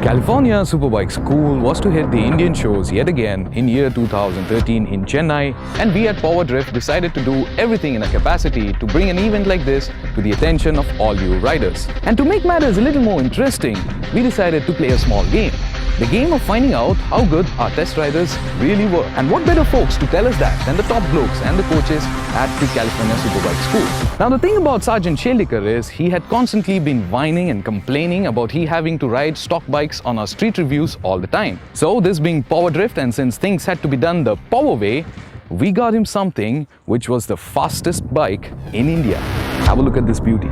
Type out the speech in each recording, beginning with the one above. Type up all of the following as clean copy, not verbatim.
California Superbike School was to hit the Indian shows yet again in year 2013 in Chennai, and we at PowerDrift decided to do everything in our capacity to bring an event like this to the attention of all you riders. And to make matters a little more interesting, we decided to play a small game. The game of finding out how good our test riders really were. And what better folks to tell us that than the top blokes and the coaches at the California Superbike School. Now the thing about Sergeant Shelikar is he had constantly been whining and complaining about he having to ride stock bikes on our street reviews all the time. So this being PowerDrift, and since things had to be done the power way, we got him something which was the fastest bike in India. Have a look at this beauty.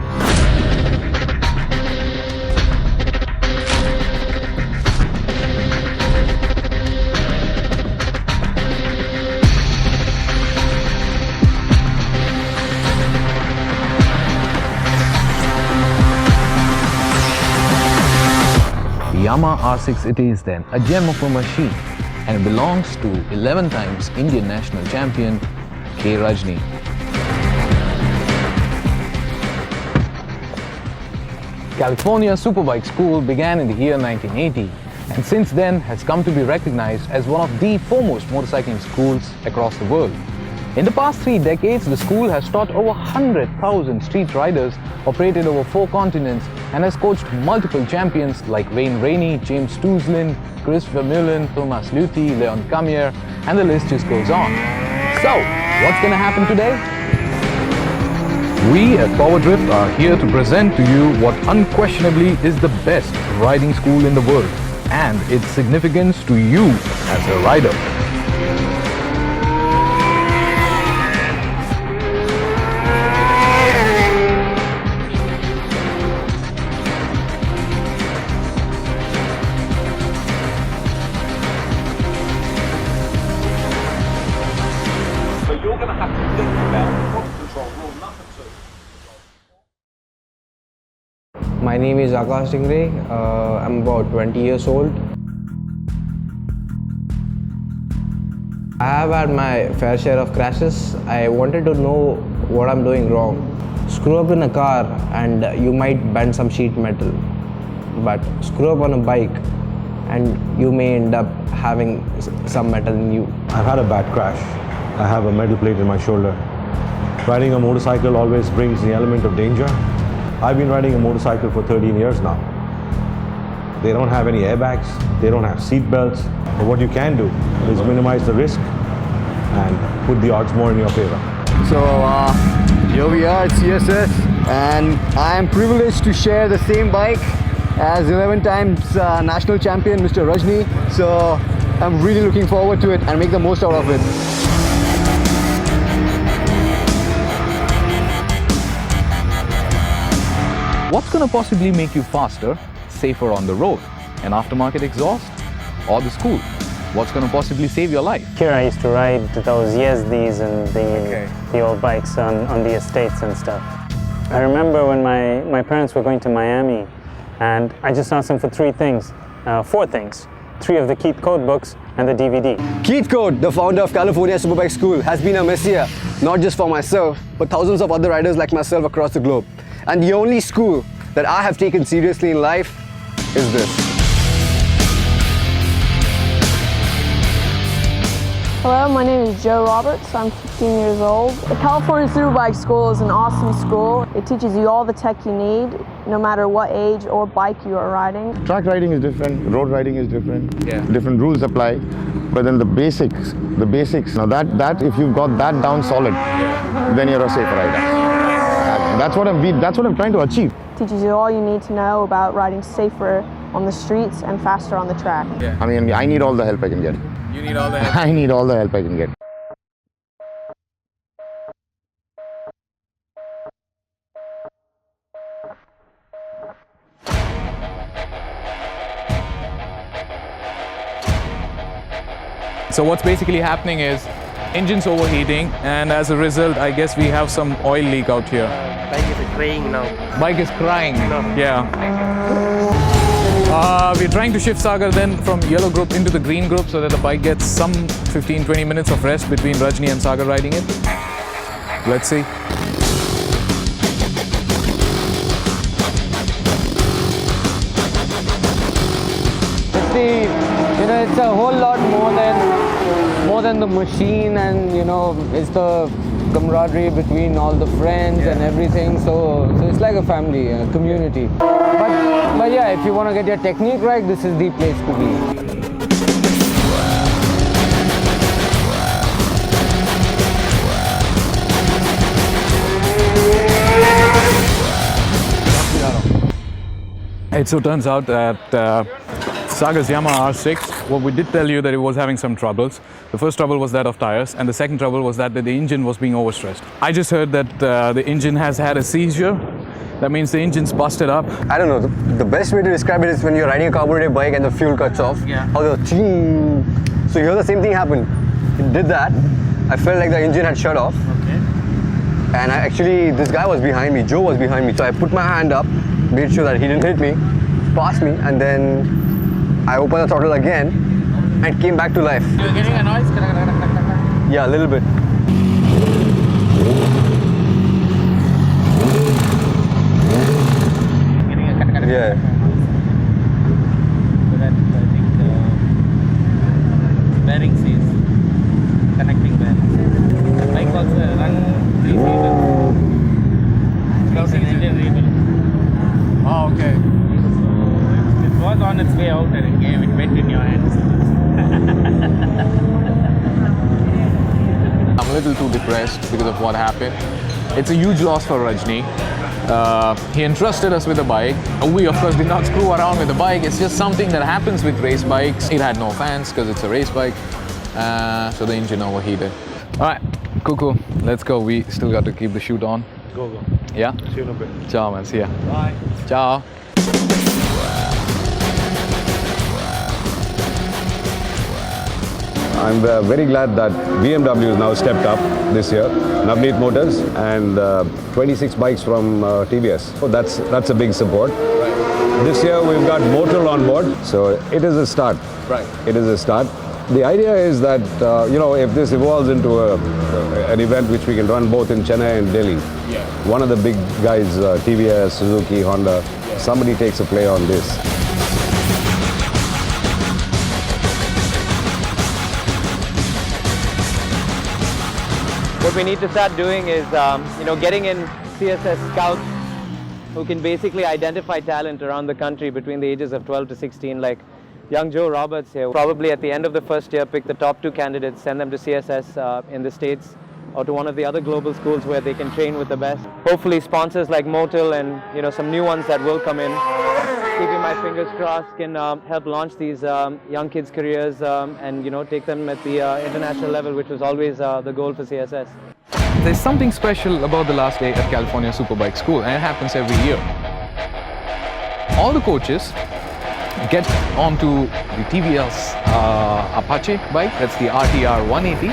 Yamaha R6 it is then, a gem of a machine, and it belongs to 11 times Indian national champion K. Rajni. California Superbike School began in the year 1980 and since then has come to be recognized as one of the foremost motorcycling schools across the world. In the past 3 decades, the school has taught over 100,000 street riders, operated over 4 continents, and has coached multiple champions like Wayne Rainey, James Touslin, Chris Vermeulen, Thomas Luthi, Leon Camier, and the list just goes on. So, what's going to happen today? We at PowerDrift are here to present to you what unquestionably is the best riding school in the world, and its significance to you as a rider. You're going to have to think about throttle control, will not so. My name is Akash Stingray. I'm about 20 years old. I have had my fair share of crashes. I wanted to know what I'm doing wrong. Screw up in a car and you might bend some sheet metal. But screw up on a bike and you may end up having some metal in you. I've had a bad crash. I have a metal plate in my shoulder. Riding a motorcycle always brings the element of danger. I've been riding a motorcycle for 13 years now. They don't have any airbags, they don't have seat belts. But what you can do is minimize the risk and put the odds more in your favor. So here we are at CSS, and I am privileged to share the same bike as 11 times national champion Mr. Rajni. So I'm really looking forward to it and make the most out of it. What's going to possibly make you faster, safer on the road? An aftermarket exhaust or the school? What's going to possibly save your life? Here I used to ride those YZDs and the old bikes on the estates and stuff. I remember when my parents were going to Miami, and I just asked them for 4 things. 3 of the Keith Code books and the DVD. Keith Code, the founder of California Superbike School, has been a messiah, not just for myself, but thousands of other riders like myself across the globe. And the only school that I have taken seriously in life is this. Hello, my name is Joe Roberts. I'm 15 years old. The California Superbike School is an awesome school. It teaches you all the tech you need, no matter what age or bike you are riding. Track riding is different, road riding is different. Yeah. Different rules apply. But then the basics. Now that if you've got that down solid, then you're a safe rider. That's what I'm trying to achieve. It teaches you all you need to know about riding safer on the streets and faster on the track. Yeah. I mean, I need all the help I can get. You need all the help? I need all the help I can get. So what's basically happening is engine's overheating, and as a result, I guess we have some oil leak out here. praying now. Bike is crying. No. Yeah. We're trying to shift Sagar then from yellow group into the green group so that the bike gets some 15-20 minutes of rest between Rajni and Sagar riding it. Let's see. It's a whole lot more than the machine, and it's the camaraderie between all the friends and everything. So it's like a family, a community. But yeah, if you want to get your technique right, this is the place to be. It so turns out that Sagar's Yamaha R6, well, we did tell you that it was having some troubles. The first trouble was that of tires, and the second trouble was that the engine was being overstressed. I just heard that the engine has had a seizure. That means the engine's busted up. I don't know, the best way to describe it is when you're riding a carbureted bike and the fuel cuts off. Yeah. How the ching. So here the same thing happened. It did that. I felt like the engine had shut off. Okay. And this guy was behind me, Joe was behind me. So I put my hand up, made sure that he didn't hit me, passed me, and then I opened the throttle again and came back to life. You're getting a noise? Yeah, a little bit. Getting a Yeah. So that I think bearings is connecting bearings. The bike also run rebuild. It's an engine rebuild. Oh, okay. It was on its way out and it went in your hands. I'm a little too depressed because of what happened. It's a huge loss for Rajni. He entrusted us with a bike. We of course did not screw around with the bike. It's just something that happens with race bikes. It had no fans because it's a race bike. So the engine overheated. Alright, cool. Let's go. We still got to keep the shoot on. Go. Yeah? See you in a bit. Ciao man, see ya. Bye. Ciao. I'm very glad that BMW has now stepped up this year. Navneet Motors and 26 bikes from TVS. So that's a big support. This year we've got Motor on board, so it is a start. Right. It is a start. The idea is that if this evolves into an event which we can run both in Chennai and Delhi, one of the big guys, TVS, Suzuki, Honda, somebody takes a play on this. What we need to start doing is, getting in CSS scouts who can basically identify talent around the country between the ages of 12 to 16, like young Joe Roberts here. Probably at the end of the first year, pick the top 2 candidates, send them to CSS in the States or to one of the other global schools where they can train with the best. Hopefully sponsors like Motul and some new ones that will come in, keeping my fingers crossed, can help launch these young kids' careers and take them at the international level, which was always the goal for CSS. There's something special about the last day at California Superbike School, and it happens every year. All the coaches get onto the TVS Apache bike, that's the RTR 180,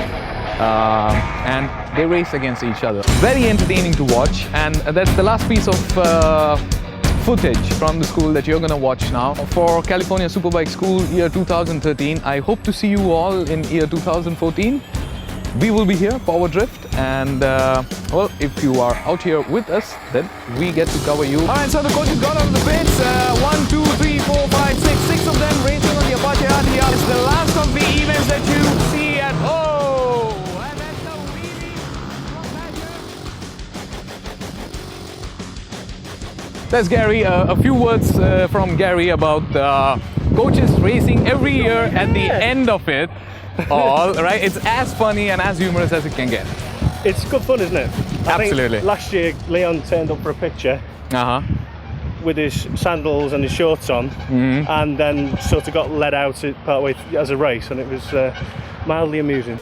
and they race against each other. Very entertaining to watch, and that's the last piece of footage from the school that you're going to watch now. For California Superbike School year 2013, I hope to see you all in year 2014. We will be here, PowerDrift, and well, if you are out here with us, then we get to cover you. Alright, so the coaches got out of the pits. 1, 2, 3, 4, 5, 6, 6 of them racing on the Apache RTR. It's the last of the events that you see at home. And that's the wheelie from There's Gary. A few words from Gary about coaches racing every year at the end of it. All right, it's as funny and as humorous as it can get. It's good fun, isn't it? Absolutely. I think last year, Leon turned up for a picture with his sandals and his shorts on, and then sort of got led out partway as a race, and it was mildly amusing.